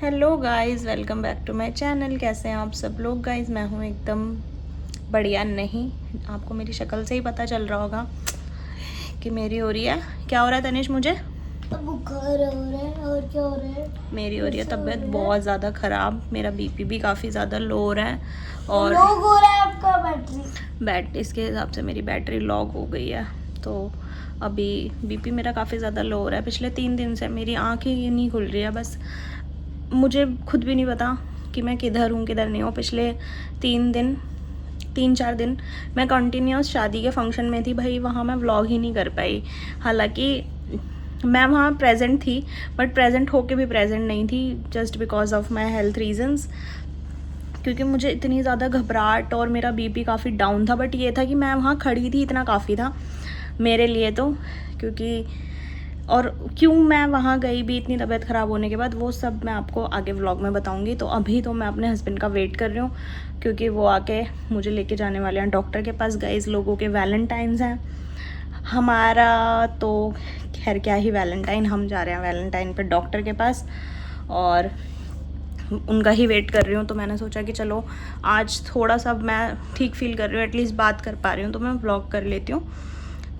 Hello guys, welcome back to my channel. कैसे हैं आप सब लोग गाइस? मैं हूँ एकदम बढ़िया। नहीं, आपको मेरी शक्ल से ही पता चल रहा होगा कि मेरी हो रही है। क्या हो रहा है तनिष? मुझे बुखार हो रहा है। और क्या हो रहा है? मेरी हो रही है तबीयत बहुत ज़्यादा ख़राब। मेरा बीपी भी काफ़ी ज़्यादा लो हो रहा है और लॉग हो रहा है आपका इसके हिसाब से मेरी बैटरी लॉग हो गई है। तो अभी बीपी मेरा काफ़ी ज़्यादा लो हो रहा है। पिछले 3 दिन से मेरी आँखें ही नहीं खुल रही है। बस मुझे खुद भी नहीं पता कि मैं किधर हूँ किधर नहीं हूँ। पिछले 3-4 दिन मैं कंटिन्यूस शादी के फंक्शन में थी भाई। वहाँ मैं व्लॉग ही नहीं कर पाई। हालांकि मैं वहाँ प्रेजेंट थी बट प्रेजेंट होके भी प्रेजेंट नहीं थी, just because of my health reasons. क्योंकि मुझे इतनी ज़्यादा घबराहट और मेरा बीपी काफ़ी डाउन था। बट ये था कि मैं वहाँ खड़ी थी, इतना काफ़ी था मेरे लिए तो। क्योंकि और क्यों मैं वहाँ गई भी इतनी तबीयत ख़राब होने के बाद, वो सब मैं आपको आगे व्लॉग में बताऊँगी। तो अभी तो मैं अपने हस्बैंड का वेट कर रही हूँ क्योंकि वो आके मुझे लेके जाने वाले हैं डॉक्टर के पास। गाइस, लोगों के वैलेंटाइन्स हैं, हमारा तो खैर क्या ही वैलेंटाइन, हम जा रहे हैं वैलेंटाइन पे डॉक्टर के पास और उनका ही वेट कर रही हूँ। तो मैंने सोचा कि चलो आज थोड़ा सा मैं ठीक फील कर रही हूँ, एटलीस्ट बात कर पा रही हूँ तो मैं व्लॉग कर लेती हूँ।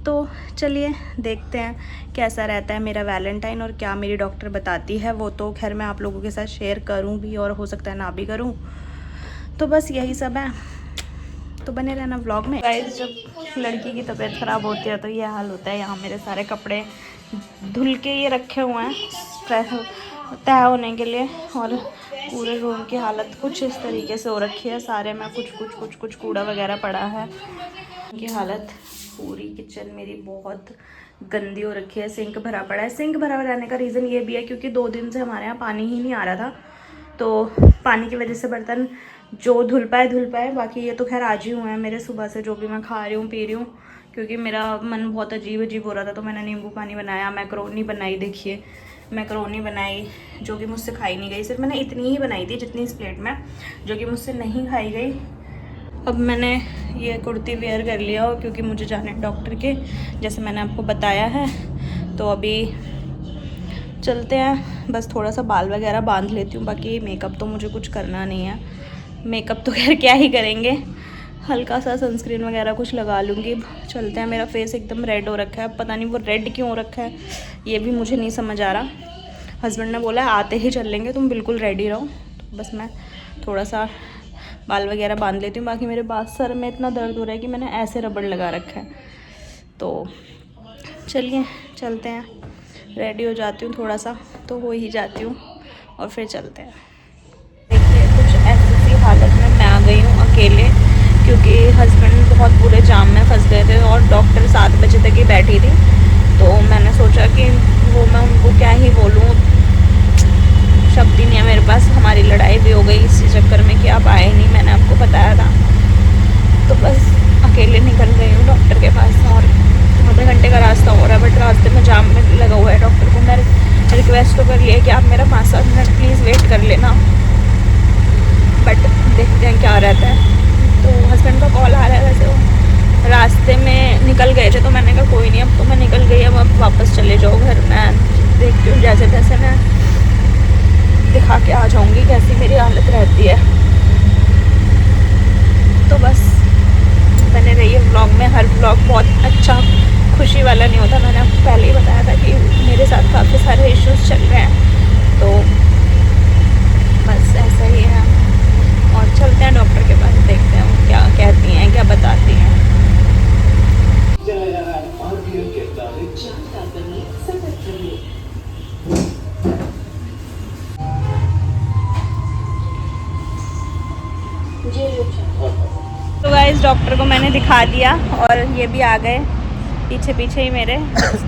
तो चलिए देखते हैं कैसा रहता है मेरा वैलेंटाइन और क्या मेरी डॉक्टर बताती है। वो तो खैर मैं आप लोगों के साथ शेयर करूँ भी और हो सकता है ना भी करूँ। तो बस यही सब है, तो बने रहना व्लॉग में। गाइस, जब लड़की की तबीयत ख़राब होती है तो ये हाल होता है। यहाँ मेरे सारे कपड़े धुल के ये रखे हुए हैं तय होने के लिए और पूरे रूम की हालत कुछ इस तरीके से हो रखी है। सारे में कुछ कूड़ा वगैरह पड़ा है। की हालत पूरी किचन मेरी बहुत गंदी हो रखी है। सिंक भरा पड़ा है। सिंक भरा रहने का रीज़न ये भी है क्योंकि 2 दिन से हमारे यहाँ पानी ही नहीं आ रहा था। तो पानी की वजह से बर्तन जो धुल पाए, बाकी ये तो खैर आज ही हुए हैं मेरे। सुबह से जो भी मैं खा रही हूँ पी रही हूँ, क्योंकि मेरा मन बहुत अजीब हो रहा था तो मैंने नींबू पानी बनाया, मैकरोनी बनाई। देखिए मैकरोनी बनाई जो कि मुझसे खाई नहीं गई। सिर्फ मैंने इतनी ही बनाई थी जितनी इस प्लेट में, जो कि मुझसे नहीं खाई गई। अब मैंने ये कुर्ती वेयर कर लिया और क्योंकि मुझे जाना है डॉक्टर के, जैसे मैंने आपको बताया है। तो अभी चलते हैं। बस थोड़ा सा बाल वगैरह बांध लेती हूँ, बाकी मेकअप तो मुझे कुछ करना नहीं है। मेकअप तो खैर क्या ही करेंगे, हल्का सा सनस्क्रीन वगैरह कुछ लगा लूँगी। चलते हैं। मेरा फेस एकदम रेड हो रखा है, पता नहीं वो रेड क्यों हो रखा है ये भी मुझे नहीं समझ आ रहा। हस्बैंड ने बोला आते ही चल लेंगे, तुम बिल्कुल रेडी रहो। तो बस मैं थोड़ा सा बाल वगैरह बांध लेती हूँ। बाकी मेरे सर में इतना दर्द हो रहा है कि मैंने ऐसे रबड़ लगा रखा है। तो चलिए चलते हैं, रेडी हो जाती हूँ थोड़ा सा, तो हो ही जाती हूँ और फिर चलते हैं। देखिए कुछ ऐसी सी हालत में मैं आ गई हूँ अकेले, क्योंकि हस्बैंड बहुत बुरे जाम में फंस गए थे और डॉक्टर 7 बजे तक ही बैठी थी। तो मैंने सोचा कि वो मैं उनको क्या ही बोलूँ, शब्द ही नहीं है मेरे पास। हमारी लड़ाई भी हो गई इसी चक्कर में कि आप आए नहीं, मैंने आपको बताया था। तो बस अकेले निकल गई हूँ डॉक्टर के पास और आधे घंटे का रास्ता हो रहा है। बट रास्ते में जाम में लगा हुआ है। डॉक्टर को मैं रिक्वेस्ट तो कर लिया कि आप मेरा 5-7 मिनट प्लीज़ वेट कर लेना, बट देखते हैं क्या रहता है। तो हस्बैंड का कॉल आ रहा है। वैसे वो रास्ते में निकल गए थे तो मैंने कहा कोई नहीं, अब तो मैं निकल गई, अब वापस चले जाओ घर। मैं देखती हूँ जैसे तैसे मैं दिखा के आ जाऊंगी कैसी मेरी हालत रहती है। तो बस बने रहिए व्लॉग में। हर व्लॉग बहुत अच्छा खुशी वाला नहीं होता। मैंने आपको पहले ही बताया था कि मेरे साथ काफ़ी सारे इश्यूज चल रहे हैं, तो बस ऐसा ही है। और चलते हैं डॉक्टर के पास, देखते हैं वो क्या कहती हैं, क्या बताती हैं। तो गाइस, डॉक्टर को मैंने दिखा दिया और ये भी आ गए पीछे ही मेरे।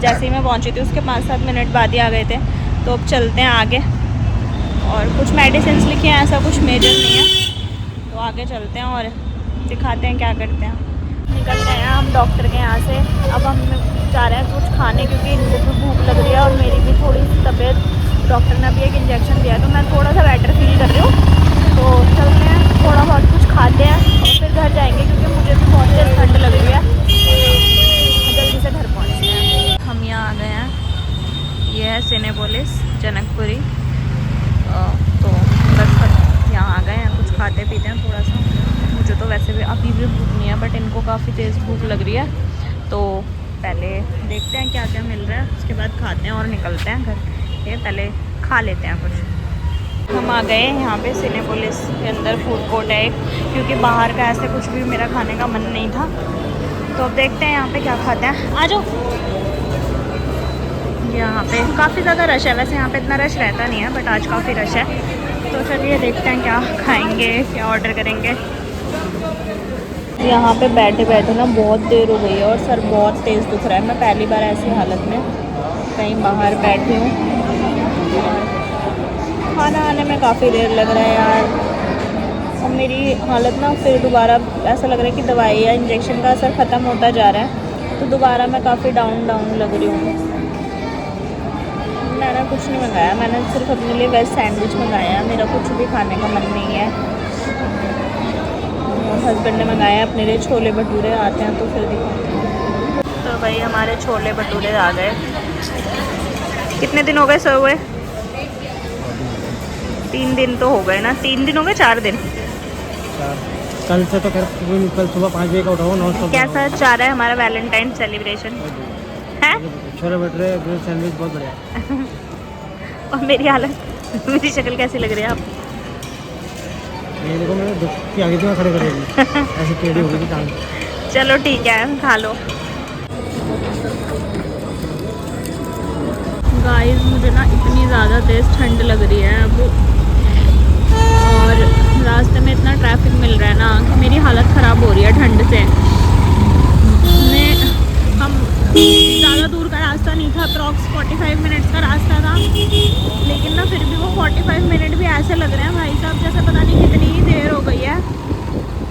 जैसे ही मैं पहुंची थी उसके 5-7 मिनट बाद ही आ गए थे। तो अब चलते हैं आगे, और कुछ मेडिसिन लिखे हैं, ऐसा कुछ मेजर नहीं है। तो आगे चलते हैं और दिखाते हैं क्या करते हैं। निकल गए हैं हम डॉक्टर के यहाँ से। अब हम जा रहे हैं कुछ खाने, क्योंकि इनको भी भूख लग रही है और मेरी भी थोड़ी सी तबीयत, डॉक्टर ने भी एक इंजेक्शन दिया तो मैं थोड़ा सा बेटर फील कर रही हूँ। तो चलते हैं, थोड़ा बहुत कुछ खाते हैं और फिर घर जाएंगे, क्योंकि मुझे भी बहुत तेज़ ठंड लग रही है। जल्दी से घर पहुँचते हैं। हम यहाँ आ गए हैं, ये है सिनेपोलिस जनकपुरी। तो काफ़ी तेज़ भूख लग रही है, तो पहले देखते हैं क्या क्या मिल रहा है, उसके बाद खाते हैं और निकलते हैं घर। ये पहले खा लेते हैं कुछ। हम आ गए यहाँ पे सिनेपोलिस के अंदर, फूड कोर्ट है एक, क्योंकि बाहर का ऐसे कुछ भी मेरा खाने का मन नहीं था। तो अब देखते हैं यहाँ पे क्या खाते हैं। आ जाओ। यहाँ पे काफ़ी ज़्यादा रश है, वैसे यहाँ पे इतना रश रहता नहीं है, बट आज काफ़ी रश है। तो चलिए देखते हैं क्या खाएंगे, क्या ऑर्डर करेंगे। यहाँ पे बैठे बैठे ना बहुत देर हो गई है और सर बहुत तेज़ दुख रहा है। मैं पहली बार ऐसी हालत में कहीं बाहर बैठी हूँ। खाना आने में काफ़ी देर लग रहा है यार, और मेरी हालत ना फिर दोबारा ऐसा लग रहा है कि दवाई या इंजेक्शन का असर ख़त्म होता जा रहा है, तो दोबारा मैं काफ़ी डाउन लग रही हूँ। मैंने कुछ नहीं मंगाया, मैंने सिर्फ अपने लिए वेज सैंडविच मंगाया। मेरा कुछ भी खाने का मन नहीं है। और हस्बैंड ने मंगाया अपने लिए छोले भटूरे। आते हैं तो फिर दिखाते हैं। तो भाई हमारे छोले भटूरे आ गए। कितने दिन हो गए सर हुए? 3 दिन तो हो गए ना। 3 दिन हो गए, 4 दिन। कल से तो कल सुबह 5 बजे का उठाओ। नौ कैसा जा रहा है हमारा वैलेंटाइन सेलिब्रेशन है? छोले भटूरे ब्रेड सैंडविच बहुत बढ़िया। और मेरी हालत, मेरी शक्ल कैसी लग रही है आप? ये देखो मेरे दुख की आगे तो खड़े करेगी ऐसे टेढ़ी हो गई टांग। चलो ठीक है, खा लो। गाइस मुझे ना इतनी ज़्यादा तेज़ ठंड लग रही है अब, और रास्ते में इतना ट्रैफिक मिल रहा है ना कि मेरी हालत ख़राब हो रही है ठंड से। हम ज़्यादा दूर का रास्ता नहीं था, अप्रॉक्स 45 मिनट्स का रास्ता था, लेकिन ना फिर भी वो 45 मिनट भी ऐसे लग रहे हैं भाई साहब जैसे पता नहीं कितनी ही देर हो गई है।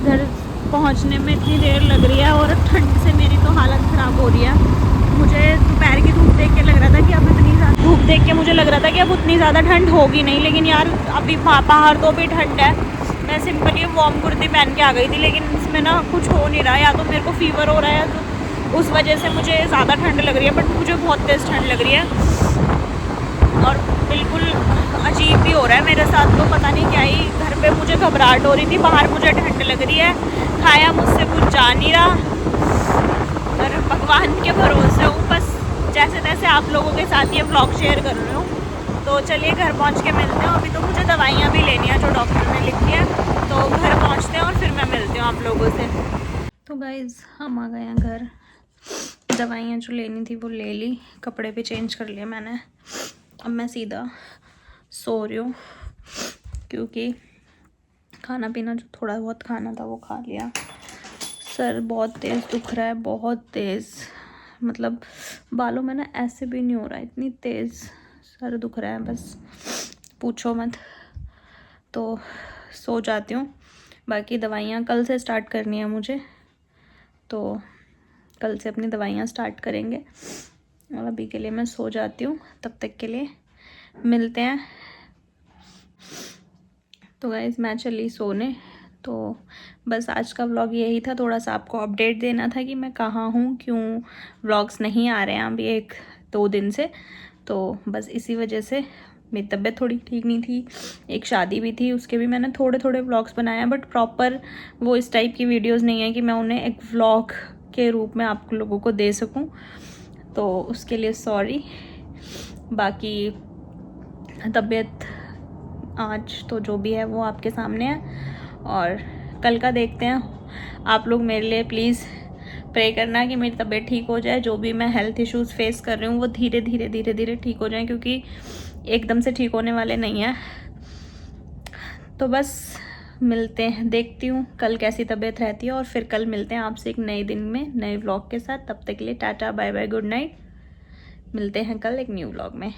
घर पहुंचने में इतनी देर लग रही है, और ठंड से मेरी तो हालत ख़राब हो रही है। मुझे दोपहर की धूप देख के लग रहा था कि अब इतनी ज़्यादा धूप देख के मुझे लग रहा था कि अब उतनी ज़्यादा ठंड होगी नहीं, लेकिन यार अभी बाहर तो भी ठंड है। मैं सिंपली वार्म कुर्ती पहन के आ गई थी, लेकिन इसमें ना कुछ हो नहीं रहा। या तो मेरे को फीवर हो रहा है, तो उस वजह से मुझे ज़्यादा ठंड लग रही है, बट मुझे बहुत तेज़ ठंड लग रही है, और बिल्कुल अजीब भी हो रहा है मेरे साथ। तो पता नहीं क्या ही, घर पे मुझे घबराहट हो रही थी, बाहर मुझे ठंड लग रही है, खाया मुझसे कुछ जा नहीं रहा, और भगवान के भरोसे हूँ बस, जैसे तैसे आप लोगों के साथ ये व्लॉग शेयर कर रही हूँ। तो चलिए घर पहुँच के मिलते हैं। अभी तो मुझे दवाइयाँ भी लेनी है जो डॉक्टर ने लिखी है, तो घर पहुँचते हैं और फिर मैं मिलती हूँ आप लोगों से। तो गाइज़ हम आ गए हैं घर। दवाइयाँ जो लेनी थी वो ले ली, कपड़े भी चेंज कर लिए मैंने। अब मैं सीधा सो रही हूँ, क्योंकि खाना पीना जो थोड़ा बहुत खाना था वो खा लिया। सर बहुत तेज़ दुख रहा है, बहुत तेज़, मतलब बालों में ना ऐसे भी नहीं हो रहा है, इतनी तेज़ सर दुख रहा है, बस पूछो मत। तो सो जाती हूँ। बाकी दवाइयाँ कल से स्टार्ट करनी है मुझे, तो कल से अपनी दवाइयाँ स्टार्ट करेंगे, और अभी के लिए मैं सो जाती हूँ। तब तक के लिए मिलते हैं। तो गाइस मैं चली सोने। तो बस आज का व्लॉग यही था, थोड़ा सा आपको अपडेट देना था कि मैं कहाँ हूँ, क्यों व्लॉग्स नहीं आ रहे हैं अभी 1-2 दिन से। तो बस इसी वजह से मेरी तबीयत थोड़ी ठीक नहीं थी, एक शादी भी थी, उसके भी मैंने थोड़े थोड़े व्लॉग्स बनाए हैं, बट प्रॉपर वो इस टाइप की वीडियोस नहीं है कि मैं उन्हें एक व्लॉग के रूप में आप लोगों को दे सकूं, तो उसके लिए सॉरी। बाकी तबीयत आज तो जो भी है वो आपके सामने है, और कल का देखते हैं। आप लोग मेरे लिए प्लीज़ प्रे करना कि मेरी तबीयत ठीक हो जाए, जो भी मैं हेल्थ इश्यूज़ फेस कर रही हूँ वो धीरे धीरे ठीक हो जाए, क्योंकि एकदम से ठीक होने वाले नहीं हैं। तो बस मिलते हैं, देखती हूँ कल कैसी तबीयत रहती है, और फिर कल मिलते हैं आपसे एक नए दिन में नए व्लॉग के साथ। तब तक के लिए tata bye bye good night. मिलते हैं कल एक न्यू व्लॉग में।